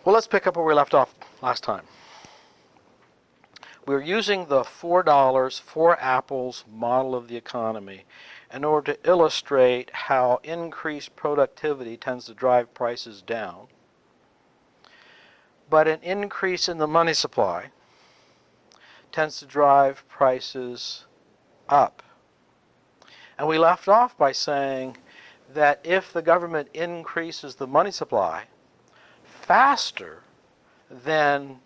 Well, let's pick up where we left off last time. We're using the $4 for apples model of the economy in order to illustrate how increased productivity tends to drive prices down, but an increase in the money supply tends to drive prices up. And we left off by saying that if the government increases the money supply faster than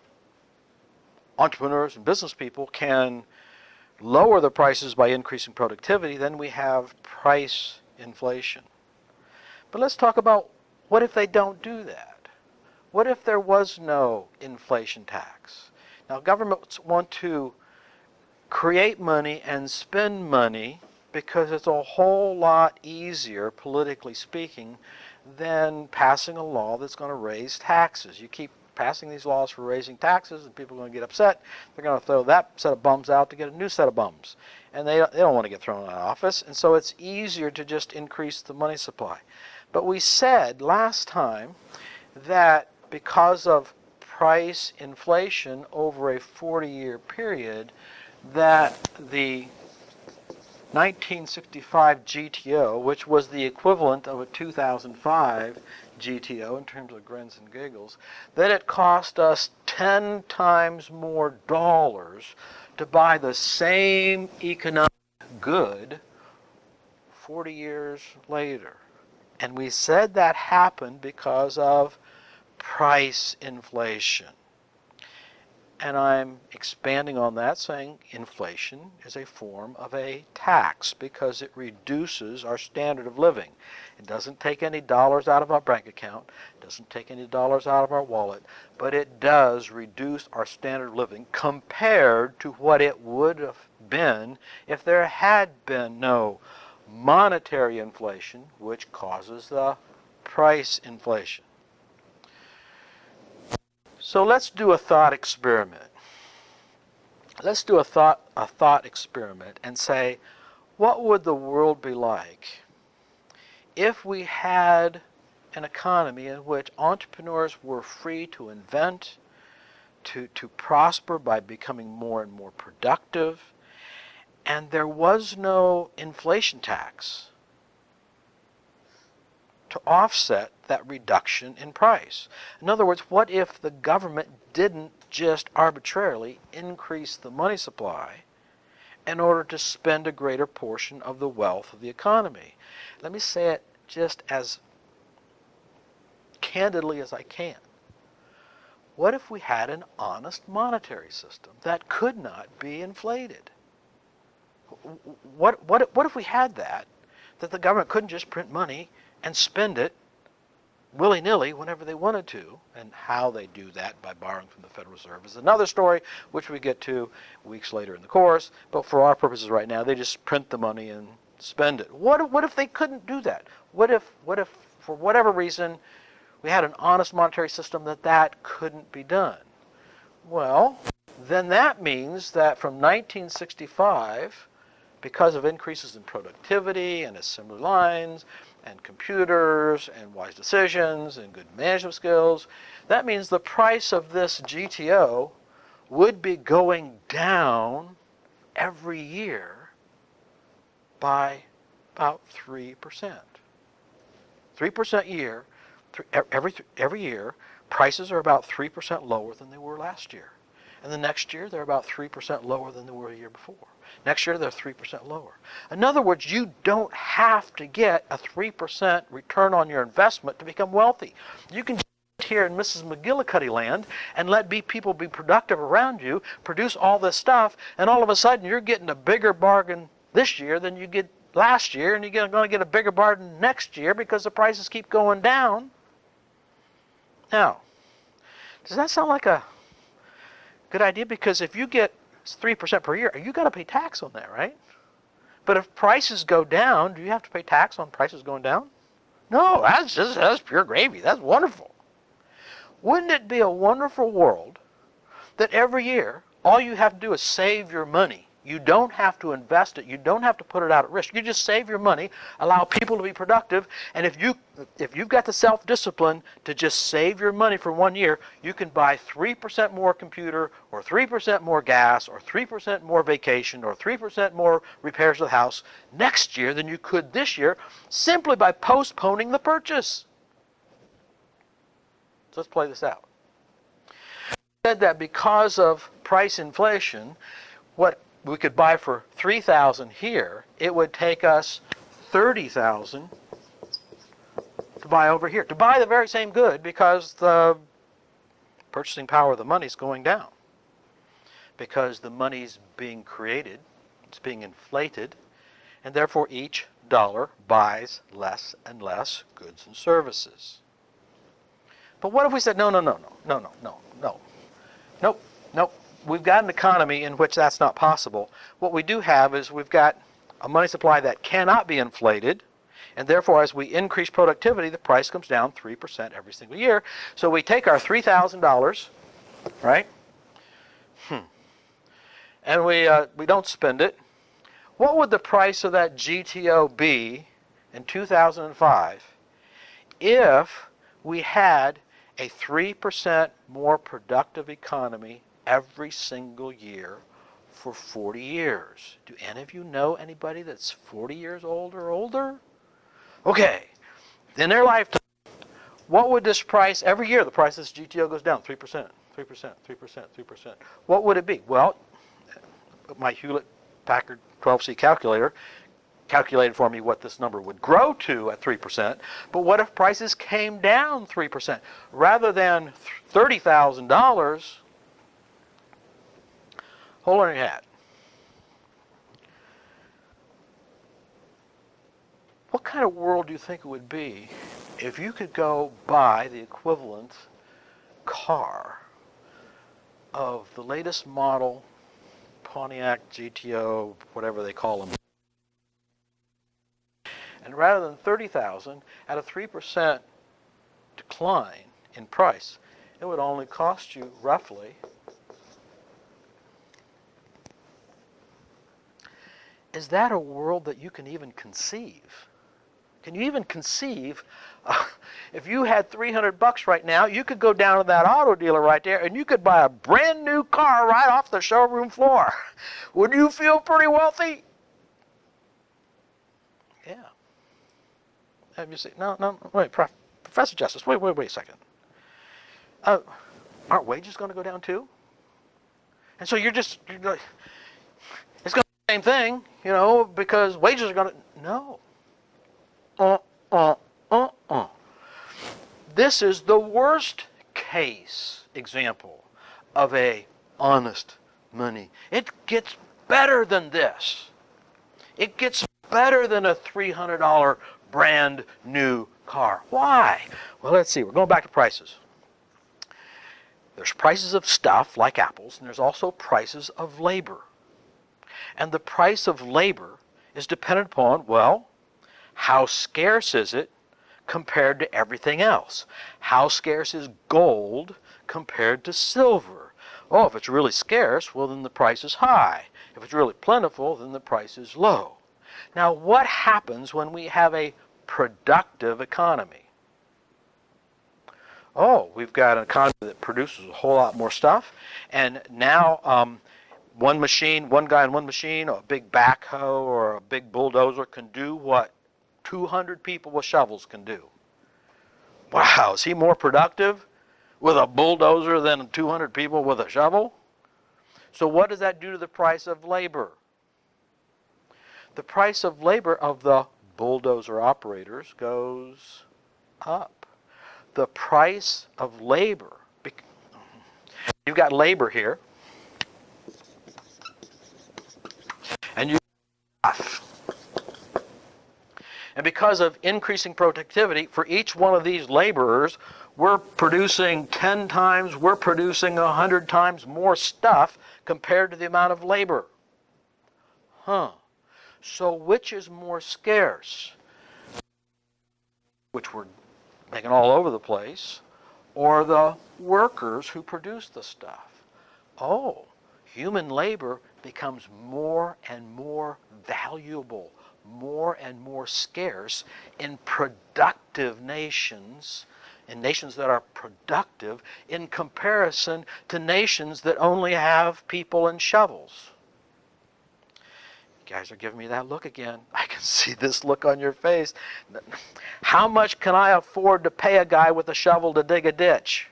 entrepreneurs and business people can lower the prices by increasing productivity, then we have price inflation. But let's talk about what if they don't do that? What if there was no inflation tax? Now, governments want to create money and spend money because it's a whole lot easier, politically speaking, than passing a law that's going to raise taxes. You keep passing these laws for raising taxes, and people are going to get upset. They're going to throw that set of bums out to get a new set of bums. And they don't want to get thrown out of office, and so it's easier to just increase the money supply. But we said last time that because of price inflation over a 40-year period, that the 1965 GTO, which was the equivalent of a 2005 GTO in terms of grins and giggles, that it cost us 10 times more dollars to buy the same economic good 40 years later. And we said that happened because of price inflation. And I'm expanding on that, saying inflation is a form of a tax because it reduces our standard of living. It doesn't take any dollars out of our bank account, it doesn't take any dollars out of our wallet, but it does reduce our standard of living compared to what it would have been if there had been no monetary inflation, which causes the price inflation. So let's do a thought experiment. Let's do a thought experiment and say, what would the world be like if we had an economy in which entrepreneurs were free to invent, to prosper by becoming more and more productive, and there was no inflation tax to offset that reduction in price? In other words, what if the government didn't just arbitrarily increase the money supply in order to spend a greater portion of the wealth of the economy? Let me say it just as candidly as I can. What if we had an honest monetary system that could not be inflated? What if we had that the government couldn't just print money and spend it willy-nilly whenever they wanted to? And how they do that by borrowing from the Federal Reserve is another story, which we get to weeks later in the course. But for our purposes right now, they just print the money and spend it. What if they couldn't do that? What if for whatever reason we had an honest monetary system that couldn't be done? Well, then that means that from 1965, because of increases in productivity and assembly lines and computers and wise decisions and good management skills, that means the price of this GTO would be going down every year by about 3%. 3% a year, every year, prices are about 3% lower than they were last year. And the next year, they're about 3% lower than they were the year before. Next year, they're 3% lower. In other words, you don't have to get a 3% return on your investment to become wealthy. You can sit here in Mrs. McGillicuddy land and let people be productive around you, produce all this stuff, and all of a sudden you're getting a bigger bargain this year than you get last year, and you're going to get a bigger bargain next year because the prices keep going down. Now, does that sound like a good idea? Because if you get 3% per year, you got to pay tax on that, right? But if prices go down, do you have to pay tax on prices going down? No, that's pure gravy. That's wonderful. Wouldn't it be a wonderful world that every year all you have to do is save your money You don't have to invest it. You don't have to put it out at risk. You just save your money, allow people to be productive, and if you've got the self-discipline to just save your money for 1 year, you can buy 3% more computer, or 3% more gas, or 3% more vacation, or 3% more repairs to the house next year than you could this year, simply by postponing the purchase. So let's play this out. I said that because of price inflation, what we could buy for $3,000 here, it would take us $30,000 to buy over here, to buy the very same good, because the purchasing power of the money is going down, because the money's being created, it's being inflated, and therefore each dollar buys less and less goods and services. But what if we said, no, nope. We've got an economy in which that's not possible. What we do have is we've got a money supply that cannot be inflated, and therefore as we increase productivity, the price comes down 3% every single year. So we take our $3,000, right? And we don't spend it. What would the price of that GTO be in 2005 if we had a 3% more productive economy every single year for 40 years? Do any of you know anybody that's 40 years old or older? Okay, in their lifetime, what would this price, every year the price of this GTO goes down 3%, 3%, 3%, 3%. What would it be? Well, my Hewlett-Packard 12C calculator calculated for me what this number would grow to at 3%, but what if prices came down 3%? Rather than $30,000, hold on your hat. What kind of world do you think it would be if you could go buy the equivalent car of the latest model Pontiac GTO, whatever they call them, and rather than $30,000 at a 3% decline in price, it would only cost you roughly, is that a world that you can even conceive? Can you even conceive, if you had $300 right now, you could go down to that auto dealer right there and you could buy a brand new car right off the showroom floor. Would you feel pretty wealthy? Yeah. Have you seen? No, wait, Professor Justice, wait a second. Aren't wages going to go down too? And so you're it's going to be the same thing, because wages are going to, no. This is the worst case example of a honest money. It gets better than this. It gets better than a $300 brand new car. Why? Well, let's see. We're going back to prices. There's prices of stuff like apples, and there's also prices of labor. And the price of labor is dependent upon, well, how scarce is it compared to everything else? How scarce is gold compared to silver? Oh, if it's really scarce, well, then the price is high. If it's really plentiful, then the price is low. Now, what happens when we have a productive economy? Oh, we've got an economy that produces a whole lot more stuff, and now one guy in one machine, or a big backhoe or a big bulldozer can do what 200 people with shovels can do. Wow, is he more productive with a bulldozer than 200 people with a shovel? So what does that do to the price of labor? The price of labor of the bulldozer operators goes up. The price of labor, you've got labor here, and you and because of increasing productivity, for each one of these laborers, we're producing 10 times, we're producing 100 times more stuff compared to the amount of labor. So which is more scarce? Which we're making all over the place, or the workers who produce the stuff? Oh, human labor becomes more and more valuable, more and more scarce in productive nations, in nations that are productive, in comparison to nations that only have people and shovels. You guys are giving me that look again. I can see this look on your face. How much can I afford to pay a guy with a shovel to dig a ditch?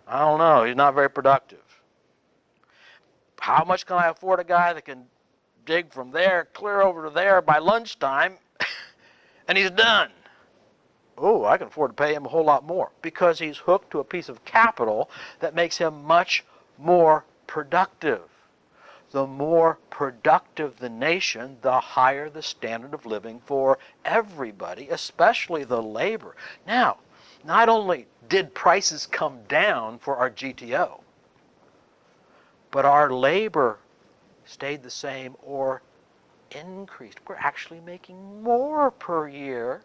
I don't know. He's not very productive. How much can I afford a guy that can dig from there clear over to there by lunchtime and he's done? Oh, I can afford to pay him a whole lot more because he's hooked to a piece of capital that makes him much more productive. The more productive the nation, the higher the standard of living for everybody, especially the labor. Now, not only did prices come down for our GTO, but our labor stayed the same or increased. We're actually making more per year.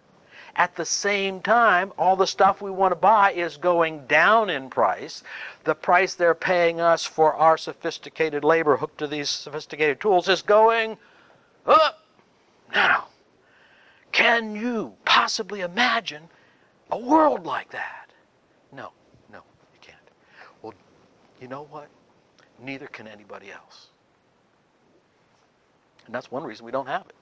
At the same time, all the stuff we want to buy is going down in price. The price they're paying us for our sophisticated labor hooked to these sophisticated tools is going up. Now, can you possibly imagine a world like that? No, you can't. Well, you know what? Neither can anybody else. And that's one reason we don't have it.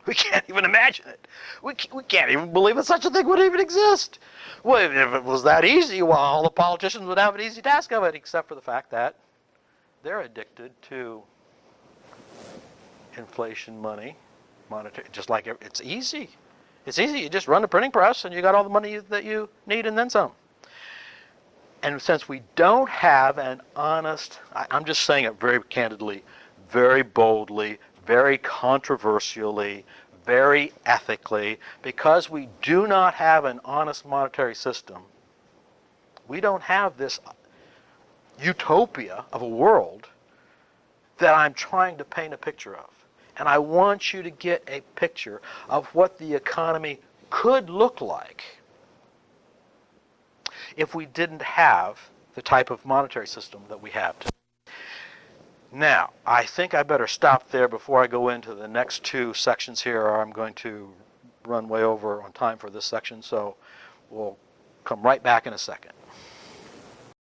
We can't even imagine it. We can't even believe that such a thing would even exist. Well, if it was that easy, well, all the politicians would have an easy task of it, except for the fact that they're addicted to inflation money, monetary, just like it's easy. It's easy. You just run the printing press and you got all the money that you need and then some. And since we don't have an honest, I'm just saying it very candidly, very boldly, very controversially, very ethically, because we do not have an honest monetary system, we don't have this utopia of a world that I'm trying to paint a picture of. And I want you to get a picture of what the economy could look like if we didn't have the type of monetary system that we have today. Now, I think I better stop there before I go into the next two sections here, or I'm going to run way over on time for this section, so we'll come right back in a second.